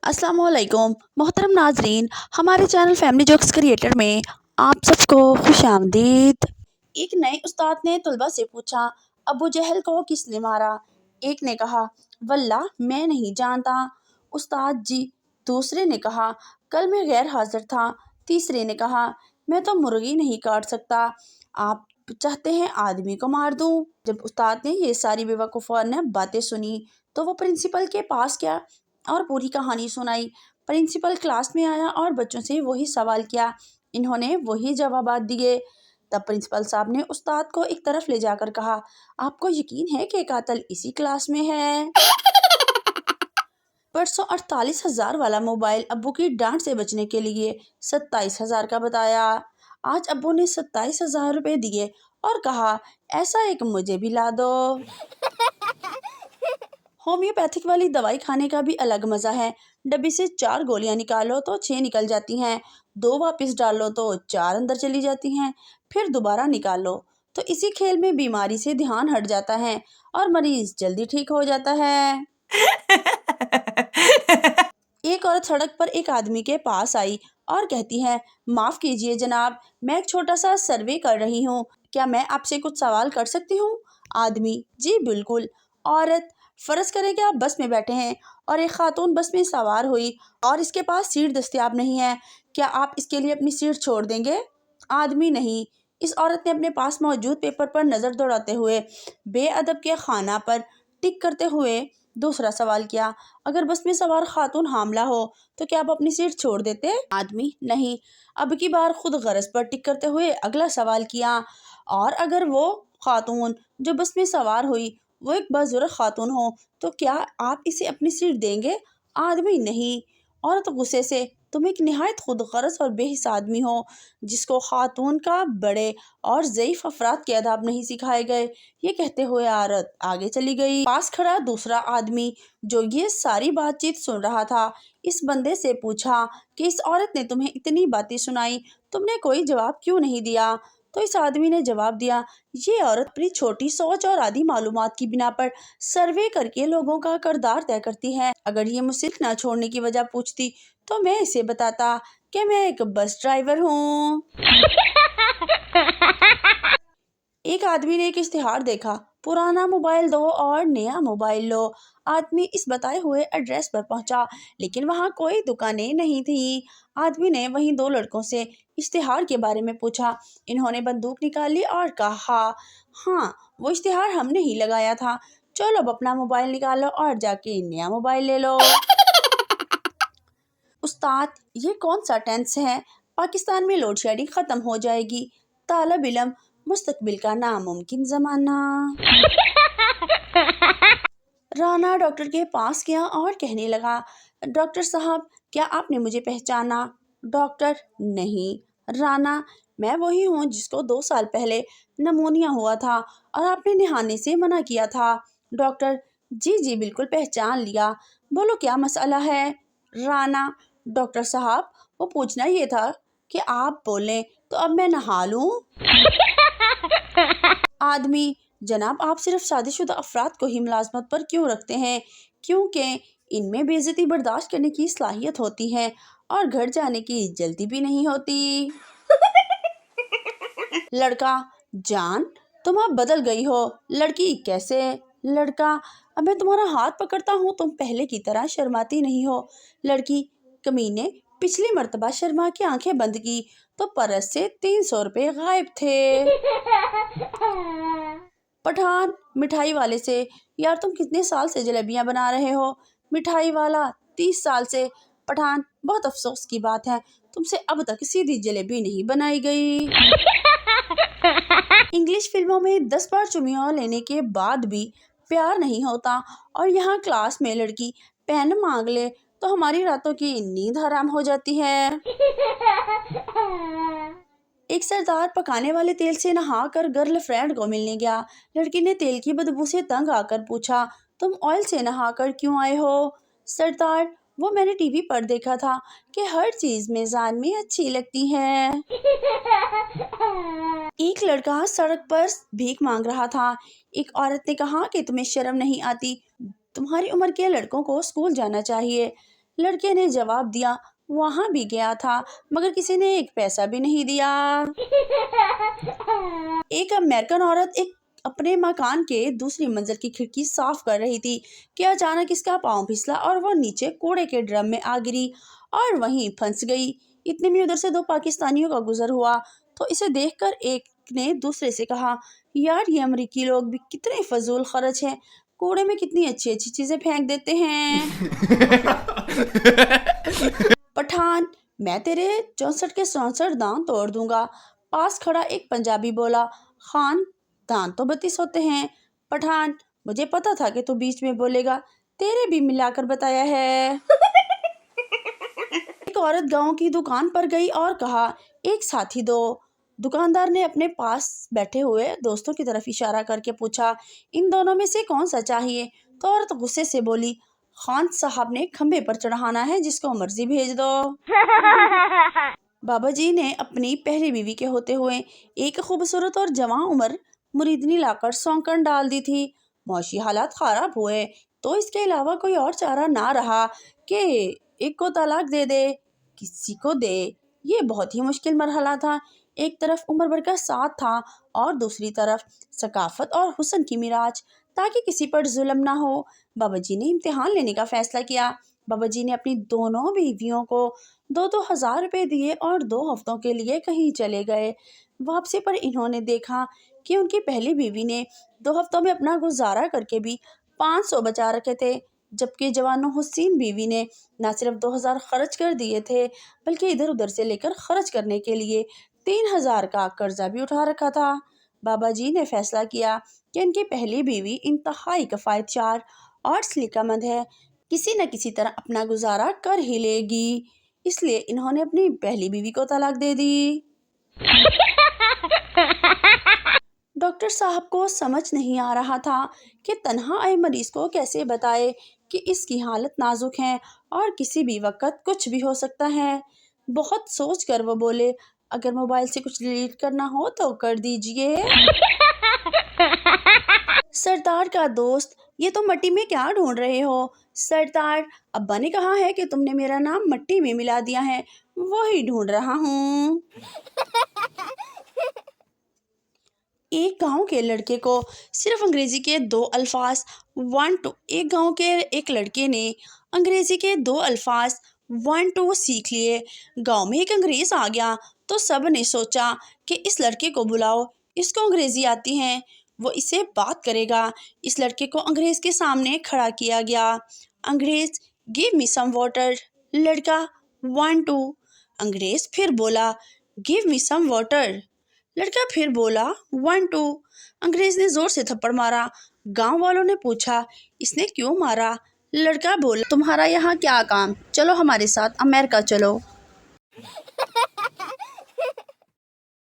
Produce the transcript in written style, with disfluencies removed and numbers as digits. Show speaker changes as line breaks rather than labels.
अस्सलाम वालेकुम मोहतरम नाजरीन, हमारे चैनल फैमिली जोक्स क्रिएटर में आप सबको खुश आमदीद। एक नए उस्ताद ने तलबा से पूछा, अबू जहल को किसने मारा? एक ने कहा, वल्लाह मैं नहीं जानता उस्ताद जी। दूसरे ने कहा, कल मैं गैर हाजिर था। तीसरे ने कहा, मैं तो मुर्गी नहीं काट सकता, आप चाहते हैं आदमी को मार दूं? जब उस्ताद ने ये सारी बेवकूफ़ाना बातें सुनी तो वो प्रिंसिपल के पास गया और पूरी कहानी सुनाई। प्रिंसिपल क्लास में आया और बच्चों से वही सवाल किया। इन्होंने वही जवाबात दिए। तब प्रिंसिपल साहब ने उस्ताद को एक तरफ ले जाकर कहा, आपको यकीन है कि कातिल इसी क्लास में है? परसों 48,000 वाला मोबाइल अब्बू की डांट से बचने के लिए 27,000 का बताया। आज अब्बू ने 27,000 रुपये दिए और कहा, ऐसा एक मुझे भी ला दो। होम्योपैथिक वाली दवाई खाने का भी अलग मज़ा है। डब्बी से 4 गोलियां निकालो तो 6 निकल जाती हैं, 2 वापस डालो तो 4 अंदर चली जाती हैं, फिर दोबारा निकालो। तो इसी खेल में बीमारी से ध्यान हट जाता है और मरीज जल्दी ठीक हो जाता है। एक औरत सड़क पर एक आदमी के पास आई और कहती है, माफ़ कीजिए जनाब, मैं एक छोटा सा सर्वे कर रही हूँ, क्या मैं आपसे कुछ सवाल कर सकती हूँ? आदमी, जी बिल्कुल। औरत, फ़र्ज़ करें कि आप बस में बैठे हैं और एक खातून बस में सवार हुई और इसके पास सीट दस्तयाब नहीं है, क्या आप इसके लिए अपनी सीट छोड़ देंगे? आदमी, नहीं। इस औरत ने अपने पास मौजूद पेपर पर नज़र दौड़ाते हुए बेअदब के खाना पर टिक करते हुए दूसरा सवाल किया, अगर बस में सवार खातून हामला हो तो क्या आप अपनी सीट छोड़ देते? आदमी, नहीं। अब की बार खुद गरज पर टिक करते हुए अगला सवाल किया, और अगर वो खातून जो बस में सवार हुई वो एक बुजुर्ग खातून हो तो क्या आप इसे अपनी सीट देंगे? आदमी, नहीं। औरत गुस्से से, तुम एक निहायत खुद गरज और बेहिस आदमी हो जिसको खातून का बड़े और ज़ईफ अफराद के आदाब नहीं सिखाए गए। ये कहते हुए औरत आगे चली गई। पास खड़ा दूसरा आदमी जो ये सारी बातचीत सुन रहा था, इस बंदे से पूछा कि इस औरत ने तुम्हें इतनी बातें सुनाई, तुमने कोई जवाब क्यों नहीं दिया? तो इस आदमी ने जवाब दिया, ये औरत अपनी छोटी सोच और आधी मालूमात की बिना पर सर्वे करके लोगों का किरदार तय करती है। अगर ये मुझसे ना छोड़ने की वजह पूछती तो मैं इसे बताता कि मैं एक बस ड्राइवर हूँ। एक आदमी ने एक इश्तिहार देखा, पुराना मोबाइल दो और नया मोबाइल लो। आदमी इस बताए हुए एड्रेस पर पहुंचा, लेकिन वहां कोई दुकानें नहीं थी। आदमी ने वहीं 2 लड़कों से इश्तिहार के बारे में पूछा। इन्होंने बंदूक निकाली और कहा, हाँ वो इश्तिहार हमने ही लगाया था, चलो अब अपना मोबाइल निकालो और जाके नया मोबाइल ले लो। उस्ताद, ये कौन सा टेंस है? पाकिस्तान में लोड शेडिंग खत्म हो जाएगी, तालब इलम, मुस्तकबिल का नामुमकिन जमाना। राना डॉक्टर के पास गया और कहने लगा, डॉक्टर साहब क्या आपने मुझे पहचाना? डॉक्टर, नहीं। राना, मैं वही हूँ जिसको 2 साल पहले नमूनिया हुआ था और आपने नहाने से मना किया था। डॉक्टर, जी जी बिल्कुल पहचान लिया, बोलो क्या मसला है? राना, डॉक्टर साहब वो पूछना ये था कि आप बोलें तो अब मैं नहा लूं? आदमी, जनाब आप सिर्फ शादीशुदा अफराद को ही मुलाजमत पर क्यों रखते हैं? क्योंकि इनमें बेइज्जती बर्दाश्त करने की सलाहियत होती है और घर जाने की जल्दी भी नहीं होती। लड़का, जान तुम अब बदल गई हो। लड़की, कैसे? लड़का, अब मैं तुम्हारा हाथ पकड़ता हूँ तुम पहले की तरह शर्माती नहीं हो। लड़की, कमीने, पिछली मर्तबा शर्मा के आंखें बंद की तो परस से 300 रुपये गायब थे। पठान मिठाई वाले से, यार तुम कितने साल से जलेबियां बना रहे हो? मिठाई वाला, 30 साल से। पठान, बहुत अफसोस की बात है, तुमसे अब तक सीधी जलेबी नहीं बनाई गई। इंग्लिश फिल्मों में 10 बार चुम्मियां लेने के बाद भी प्यार नहीं होता, और यहाँ क्लास में लड़की पेन मांग ले तो हमारी रातों की नींद हराम हो जाती है। एक सरदार पकाने वाले तेल से नहाकर गर्लफ्रेंड को मिलने गया। लड़की ने तेल की बदबू से तंग आकर पूछा, तुम ऑयल से नहाकर क्यों आए हो? सरदार, वो मैंने टीवी पर देखा था कि हर चीज मेजान में अच्छी लगती है। एक लड़का सड़क पर भीख मांग रहा था। एक औरत ने कहा कि तुम्हें शर्म नहीं आती? तुम्हारी उम्र के लड़कों को स्कूल जाना चाहिए। लड़के ने जवाब दिया, वहाँ भी गया था मगर किसी ने एक पैसा भी नहीं दिया। एक अमेरिकन औरत अपने मकान के दूसरी मंजिल की खिड़की साफ कर रही थी कि अचानक इसका पाँव फिसला और वो नीचे कूड़े के ड्रम में आ गिरी और वहीं फंस गई। इतने में उधर से दो पाकिस्तानियों का गुजर हुआ तो इसे देखकर एक ने दूसरे से कहा, यार ये अमेरिकी लोग भी कितने फजूल खर्च हैं, कूड़े में कितनी अच्छी अच्छी चीजें फेंक देते हैं। पठान, मैं तेरे 64 के 64 दांत तोड़ दूंगा। पास खड़ा एक पंजाबी बोला, खान दांत तो 32 होते हैं। पठान, मुझे पता था कि तू बीच में बोलेगा, तेरे भी मिलाकर बताया है। एक औरत गांव की दुकान पर गई और कहा, एक साथी दो। दुकानदार ने अपने पास बैठे हुए दोस्तों की तरफ इशारा करके पूछा, इन दोनों में से कौन सा चाहिए? तो औरत गुस्से से बोली, खान साहब ने खंबे पर चढ़ाना है, जिसको मर्जी भेज दो। बाबा जी ने अपनी पहली बीवी के होते हुए एक खूबसूरत और जवान उम्र मुरीदनी लाकर सौंकन डाल दी थी। मौशी हालात खराब हुए तो इसके अलावा कोई और चारा ना रहा कि एक को तलाक दे दे, किसी को दे। ये बहुत ही मुश्किल मरहला था। एक तरफ उम्र भर का साथ था और दूसरी तरफ सकाफत और हुस्न की मिराज, ताकि किसी पर जुल्म ना हो। बाबा जी ने इम्तिहान लेने का फैसला किया। बाबा जी ने अपनी दोनों बीवियों को 2,000 रुपये दिए और 2 हफ्तों के लिए कहीं चले गए। वापसी पर इन्होंने देखा कि उनकी पहली बीवी ने 2 हफ्तों में अपना गुजारा करके भी 500 बचा रखे थे, जबकि जवानों हुसैन बीवी ने न सिर्फ 2,000 खर्च कर दिए थे बल्कि इधर उधर से लेकर खर्च करने के लिए 3,000 का कर्जा भी उठा रखा था। बाबा जी ने फैसला किया कि इनकी पहली बीवी इंतहाई किफायतशार और सलीकामंद है, किसी न किसी तरह अपना गुजारा कर ही लेगी, इसलिए इन्होंने अपनी पहली बीवी को तलाक दे दी। डॉक्टर साहब को समझ नहीं आ रहा था कि तन्हा आए मरीज को कैसे बताए कि इसकी हालत नाजुक है और किसी भी वक्त कुछ भी हो सकता है। बहुत सोच कर वो बोले, अगर मोबाइल से कुछ डिलीट करना हो तो कर दीजिए। सरदार का दोस्त, ये तो मट्टी में क्या ढूंढ रहे हो? सरदार, अब्बा ने कहा है कि तुमने मेरा नाम मट्टी में मिला दिया है, वही ढूंढ रहा हूँ। एक गांव के लड़के को सिर्फ अंग्रेजी के 2 अल्फाज 1 2 एक गांव के एक लड़के ने अंग्रेजी के 2 अल्फाज 1 2 सीख लिए। गांव में एक अंग्रेज आ गया तो सब ने सोचा कि इस लड़के को बुलाओ, इसको अंग्रेजी आती है, वो इससे बात करेगा। इस लड़के को अंग्रेज के सामने खड़ा किया गया। अंग्रेज, गिव मी सम वाटर। लड़का, 1 2। अंग्रेज फिर बोला, गिव मी सम वाटर। लड़का फिर बोला, 1 2। अंग्रेज ने जोर से थप्पड़ मारा। गांव वालों ने पूछा, इसने क्यों मारा? लड़का बोला, तुम्हारा यहाँ क्या काम, चलो हमारे साथ अमेरिका चलो।